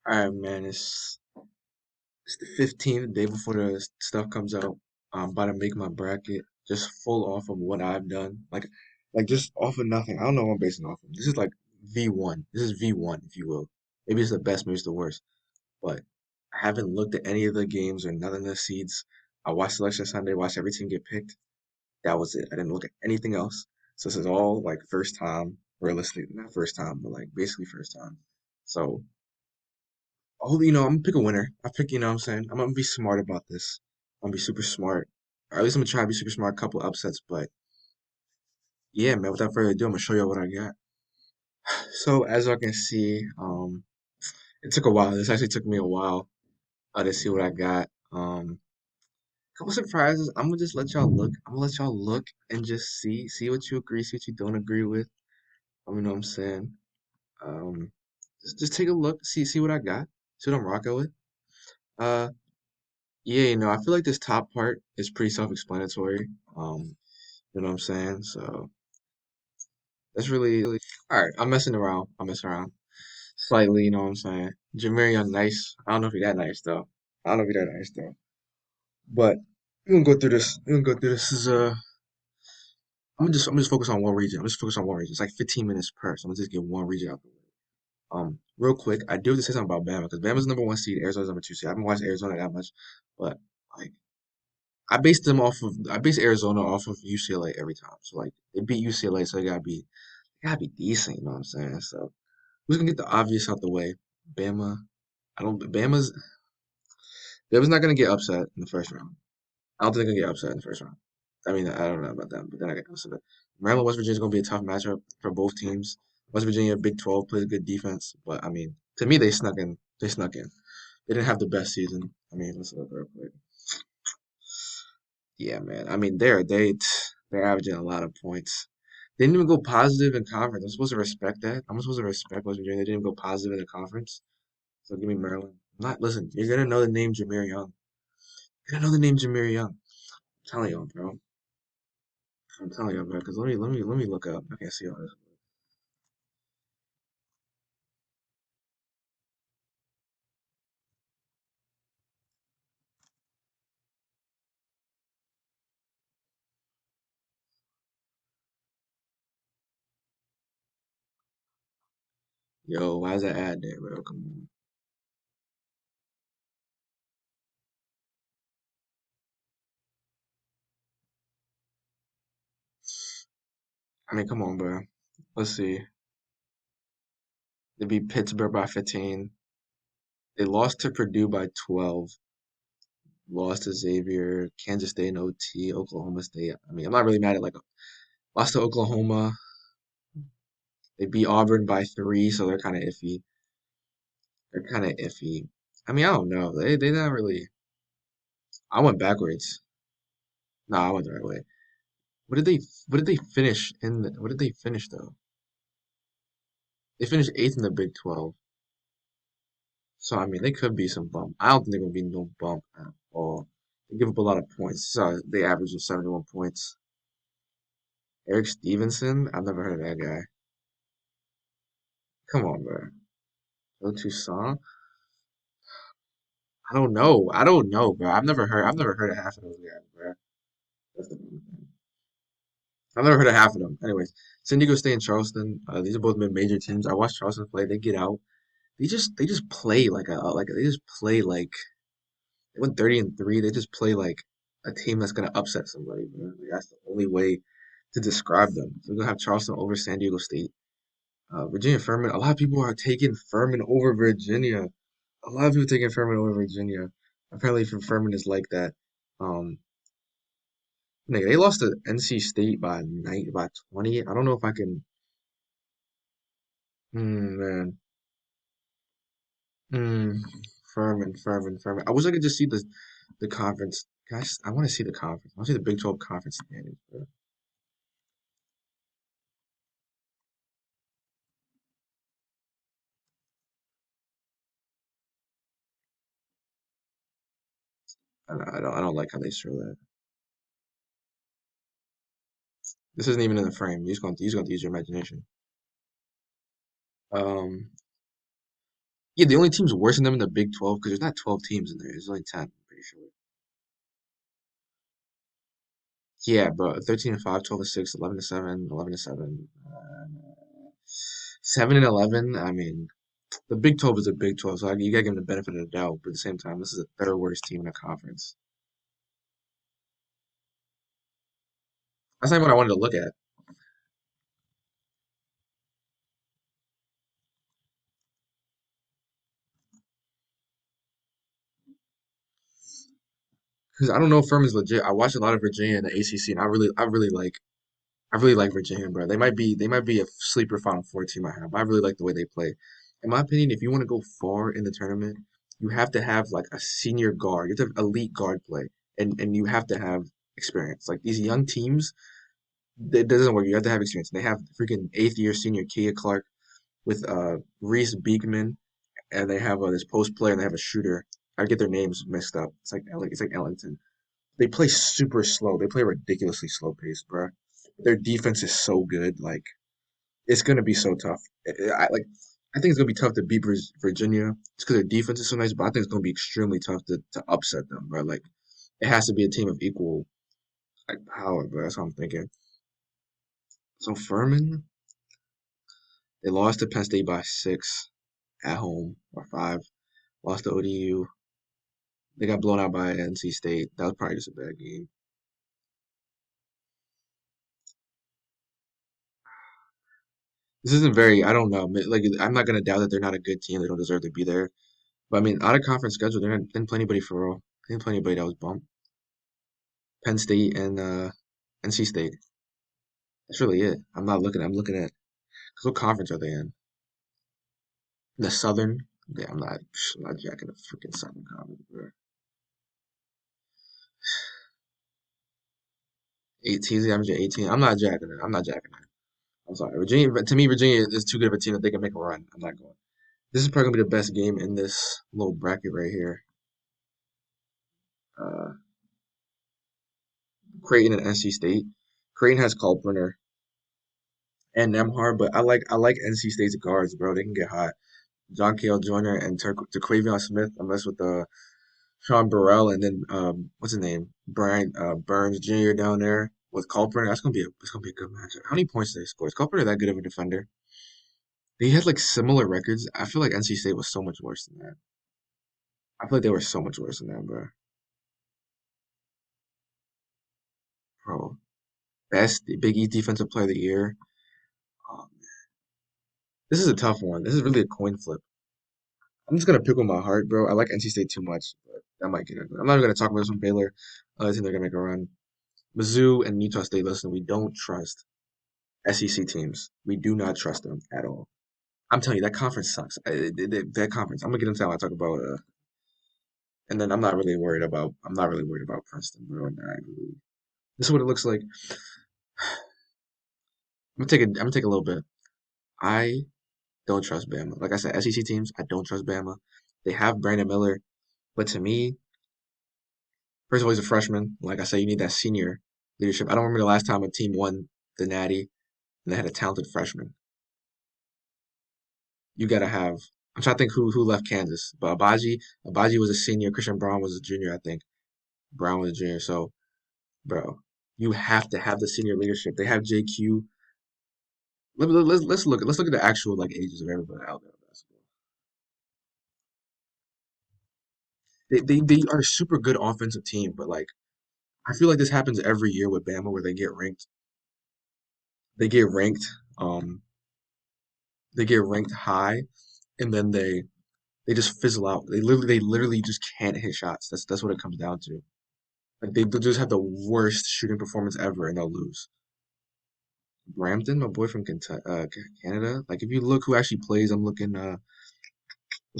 All right, man. It's the 15th, the day before the stuff comes out. I'm about to make my bracket just full off of what I've done, like just off of nothing. I don't know what I'm basing off of. This is like V1. This is V1, if you will. Maybe it's the best, maybe it's the worst. But I haven't looked at any of the games or none of the seeds. I watched Selection Sunday, watched every team get picked. That was it. I didn't look at anything else. So this is all like first time, realistically, not first time, but like basically first time. So I'm gonna pick a winner. I pick, what I'm saying? I'm gonna be smart about this. I'm gonna be super smart. Or at least I'm gonna try to be super smart, a couple upsets, but yeah, man, without further ado, I'm gonna show you what I got. So as I can see, it took a while. This actually took me a while to see what I got. Couple surprises. I'm gonna just let y'all look. I'm gonna let y'all look and just see what you agree, see what you don't agree with. You know what I'm saying? Um, just take a look, see what I got, see what I'm rocking with. Uh, Yeah, I feel like this top part is pretty self-explanatory. You know what I'm saying? So that's really all right. I'm messing around. I'm messing around slightly. You know what I'm saying? Jameer Young, nice. I don't know if he's that nice though. I don't know if he's that nice though. But we're gonna go through this. We're gonna go through this. I'm just focus on one region. I'm just focus on one region. It's like 15 minutes per. So I'm gonna just get one region out the way. Real quick, I do have to say something about Bama because Bama's number one seed, Arizona's number two seed. I haven't watched Arizona that much, but like I base Arizona off of UCLA every time. So like they beat UCLA, so they gotta be decent, you know what I'm saying? So who's gonna get the obvious out the way? Bama. I don't Bama's not gonna get upset in the first round. I don't think they're gonna get upset in the first round. I mean, I don't know about that, but then I get upset. Maryland, West Virginia's gonna be a tough matchup for both teams. West Virginia, Big 12, plays good defense, but I mean, to me, they snuck in. They snuck in. They didn't have the best season. I mean, let's look real quick. Yeah, man. I mean, they're averaging a lot of points. They didn't even go positive in conference. I'm supposed to respect that. I'm supposed to respect West Virginia. They didn't go positive in the conference. So give me Maryland. Not listen. You're gonna know the name Jameer Young. You're gonna know the name Jameer Young. I'm telling you, bro. I'm telling you, bro. Because let me look up. I can't see all this. Yo, why is that ad there, bro? Come on. I mean, come on, bro. Let's see. They beat Pittsburgh by 15. They lost to Purdue by 12. Lost to Xavier, Kansas State in OT, Oklahoma State. I mean, I'm not really mad at like lost to Oklahoma. They beat Auburn by 3, so they're kind of iffy. They're kind of iffy. I mean, I don't know. They not really. I went backwards. No, I went the right way. What did they What did they finish in? What did they finish though? They finished eighth in the Big 12. So I mean, they could be some bump. I don't think they're gonna be no bump at all. They give up a lot of points. So they average of 71 points. Eric Stevenson, I've never heard of that guy. Come on, bro. Go Tucson. I don't know. I don't know, bro. I've never heard of half of those guys, bro. That's the funny thing. I've never heard of half of them. Anyways, San Diego State and Charleston. These are both mid-major teams. I watched Charleston play. They get out. They just play they just play like they went 30-3. They just play like a team that's gonna upset somebody, bro. Like, that's the only way to describe them. So we're gonna have Charleston over San Diego State. Virginia Furman. A lot of people are taking Furman over Virginia. A lot of people taking Furman over Virginia. Apparently, Furman is like that. Um, Nigga, they lost to NC State by 20. I don't know if I can. Man. Hmm. Furman. I wish I could just see the conference. Guys, I want to see the conference. I want to see the Big 12 conference standings, bro. I don't like how they show that. This isn't even in the frame. You're just going to use your imagination. Um, Yeah, the only teams worse than them in the Big 12 because there's not 12 teams in there. There's only 10, I'm pretty sure. Yeah, but 13 and 5, 12 and 6, 11 and 7, 11 and 7, 7 and 11. I mean, the Big 12 is a Big 12, so you gotta give them the benefit of the doubt. But at the same time, this is the third worst team in the conference. That's not what I wanted to look at. Because I don't know if Furman's legit. I watch a lot of Virginia in the ACC, and I really like Virginia, bro. They might be a sleeper Final Four team I have. I really like the way they play. In my opinion, if you want to go far in the tournament, you have to have like a senior guard. You have to have elite guard play, and you have to have experience. Like these young teams, it doesn't work. You have to have experience. They have freaking eighth year senior Kia Clark with Reese Beekman, and they have this post player, and they have a shooter. I get their names mixed up. It's like Ellington. They play super slow. They play ridiculously slow pace, bro. Their defense is so good. Like it's gonna be so tough. I think it's gonna be tough to beat Virginia just because their defense is so nice. But I think it's gonna be extremely tough to upset them, bro. Like it has to be a team of equal like power, bro. That's what I'm thinking. So Furman, they lost to Penn State by 6 at home or 5. Lost to ODU. They got blown out by NC State. That was probably just a bad game. This isn't very. I don't know. Like I'm not gonna doubt that they're not a good team. They don't deserve to be there. But I mean, out of conference schedule, they didn't play anybody for real. They didn't play anybody that was bumped. Penn State and NC State. That's really it. I'm not looking. I'm looking at because what conference are they in? The Southern. Yeah, I'm not jacking the freaking Southern Conference, bro. 18, the average of 18. I'm not jacking it. I'm not jacking it. I'm sorry, Virginia. But to me, Virginia is too good of a team that they can make a run. I'm not going. This is probably gonna be the best game in this little bracket right here. Uh, Creighton and NC State. Creighton has Culpenter and Nemhard, but I like NC State's guards, bro. They can get hot. John Kale Joyner and Terquavion Smith, unless with Sean Burrell and then what's his name? Brian Burns Jr. down there with Culper. It's gonna be a good matchup. How many points did they score? Is Culper that good of a defender? They had like similar records. I feel like NC State was so much worse than that. I feel like they were so much worse than that, bro. Bro, best Big East defensive player of the year. Um, this is a tough one. This is really a coin flip. I'm just gonna pick with my heart, bro. I like NC State too much, but that might get ugly. I'm not even gonna talk about this one. Baylor. I think they're gonna make a run. Mizzou and Utah State. Listen, we don't trust SEC teams. We do not trust them at all. I'm telling you, that conference sucks. That conference. I'm gonna get into how I talk about. And then I'm not really worried about Princeton, bro. This is what it looks like. I'm gonna take a little bit. I don't trust Bama. Like I said, SEC teams. I don't trust Bama. They have Brandon Miller, but to me, first of all, he's a freshman. Like I said, you need that senior leadership. I don't remember the last time a team won the Natty and they had a talented freshman. You gotta have. I'm trying to think who left Kansas, but Abaji was a senior. Christian Brown was a junior, I think. Brown was a junior. So, bro, you have to have the senior leadership. They have JQ. Let's look at the actual like ages of everybody out there in basketball. They are a super good offensive team, but like I feel like this happens every year with Bama where they get ranked, um, they get ranked high, and then they just fizzle out. They literally just can't hit shots. That's what it comes down to. Like they'll just have the worst shooting performance ever, and they'll lose. Brampton, my boy from Kentucky, Canada. Like if you look who actually plays, I'm looking. Let's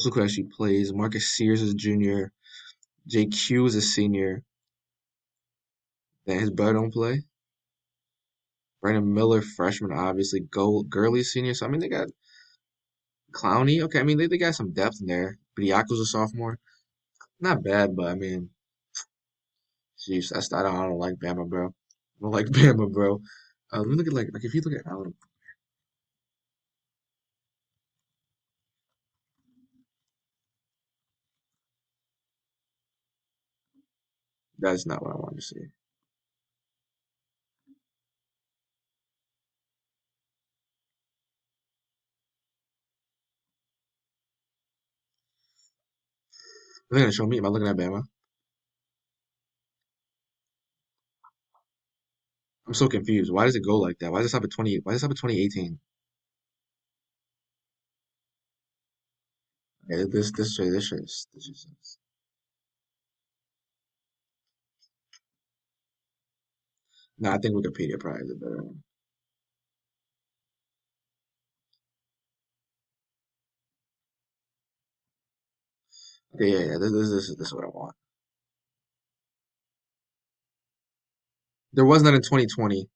look who actually plays. Marcus Sears is a junior. JQ is a senior. Then his brother don't play. Brandon Miller, freshman, obviously. Gurley, senior. So I mean, they got Clowney. Okay, I mean they got some depth in there. Bidiako's a sophomore. Not bad, but I mean, jeez, I don't like Bama, bro. I don't like Bama, bro. Let me look at like if you look at Alabama. That's not what I wanted to see. Are they gonna show me? Am I looking at Bama? I'm so confused. Why does it go like that? Why does this happen 20? Why does this happen 2018? Yeah, this. No, I think Wikipedia probably is a better one. Okay, yeah, yeah. This is what I want. There was none in 2020.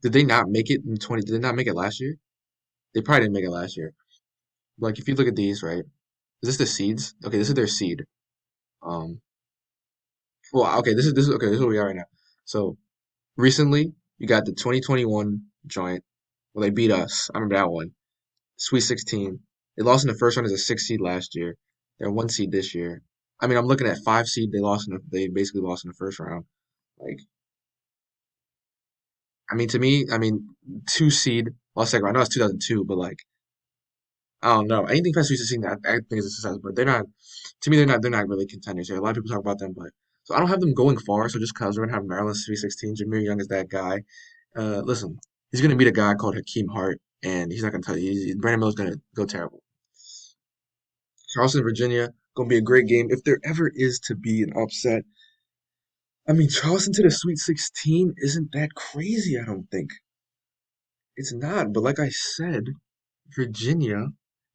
Did they not make it in 20? Did they not make it last year? They probably didn't make it last year. Like if you look at these, right? Is this the seeds? Okay, this is their seed. Um, well, okay, this is okay. This is where we are right now. So recently, you got the 2021 joint. Well, they beat us. I remember that one. Sweet 16. They lost in the first round as a six seed last year. They're one seed this year. I mean, I'm looking at five seed. They basically lost in the first round. Like, I mean, to me, I mean, two seed lost second round. I know it's 2002, but like, I don't know. Anything past Sweet 16, I think is a success. But they're not. To me, they're not really contenders here. A lot of people talk about them, but so I don't have them going far. So just because we're gonna have Maryland Sweet 16, Jameer Young is that guy. Listen, he's gonna meet a guy called Hakeem Hart, and he's not gonna tell you. Brandon Miller's gonna go terrible. Charleston, Virginia, gonna be a great game. If there ever is to be an upset, I mean, Charleston to the Sweet 16 isn't that crazy, I don't think. It's not, but like I said, Virginia,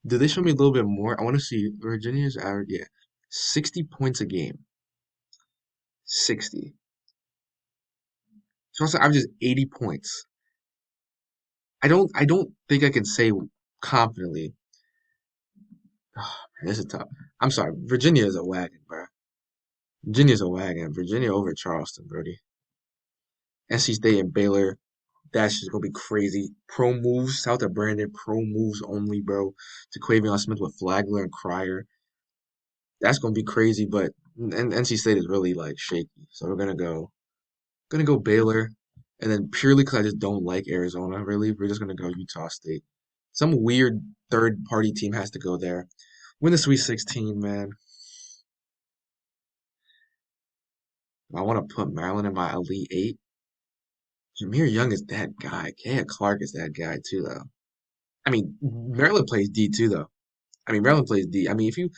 did they show me a little bit more? I want to see Virginia's average, yeah, 60 points a game. 60. Charleston averages 80 points. I don't think I can say confidently. Oh, man, this is tough. I'm sorry. Virginia is a wagon, bro. Virginia's a wagon. Virginia over Charleston, Brody. NC State and Baylor. That's just gonna be crazy. Pro moves, shout out to Brandon. Pro moves only, bro. To Quavion Smith with Flagler and Cryer. That's gonna be crazy, but NC State is really like shaky. So we're gonna go Baylor, and then purely because I just don't like Arizona, really, we're just gonna go Utah State. Some weird third party team has to go there. Win the Sweet 16, man. I want to put Maryland in my Elite Eight. Jameer Young is that guy. Kaya Clark is that guy too, though. I mean, Maryland plays D too, though. I mean, Maryland plays D. I mean, if you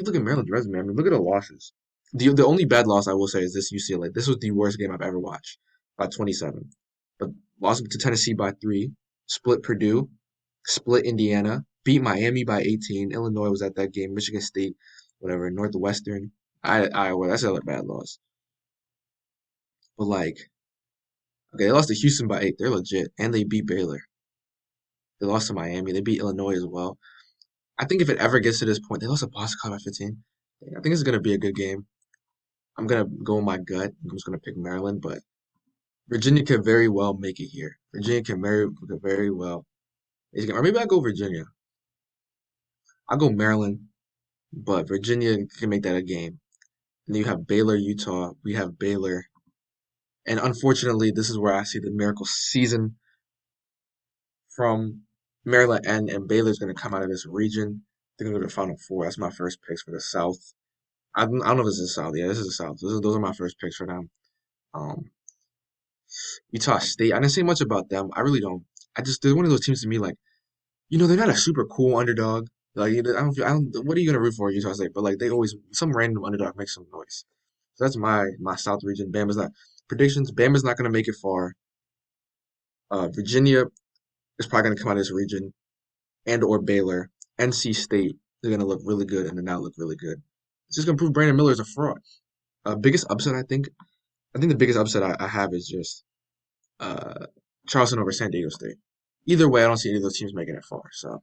look at Maryland's resume, I mean, look at the losses. The only bad loss I will say is this UCLA. This was the worst game I've ever watched by 27. But lost to Tennessee by three, split Purdue, split Indiana, beat Miami by 18. Illinois was at that game. Michigan State, whatever. Northwestern. Iowa. That's another bad loss. But like, okay, they lost to Houston by eight. They're legit, and they beat Baylor. They lost to Miami. They beat Illinois as well. I think if it ever gets to this point, they lost to Boston College by 15. I think it's gonna be a good game. I'm gonna go with my gut. I'm just gonna pick Maryland, but Virginia could very well make it here. Virginia could very well. Or maybe I go Virginia. I'll go Maryland, but Virginia can make that a game. And then you have Baylor, Utah. We have Baylor, and unfortunately, this is where I see the miracle season from Maryland and Baylor's gonna come out of this region. They're gonna go to the Final Four. That's my first picks for the South. I don't know if this is the South. Yeah, this is the South. Those are my first picks for them. Um, Utah State. I didn't say much about them. I really don't. They're one of those teams to me like they're not a super cool underdog. Like I don't. What are you gonna root for Utah State? But like they always some random underdog makes some noise. So that's my South region. Bama's not predictions. Bama's not gonna make it far. Virginia is probably gonna come out of this region and or Baylor. NC State they're gonna look really good and then not look really good. It's just gonna prove Brandon Miller is a fraud. Biggest upset I think. I think the biggest upset I have is just uh, Charleston over San Diego State. Either way, I don't see any of those teams making it far. So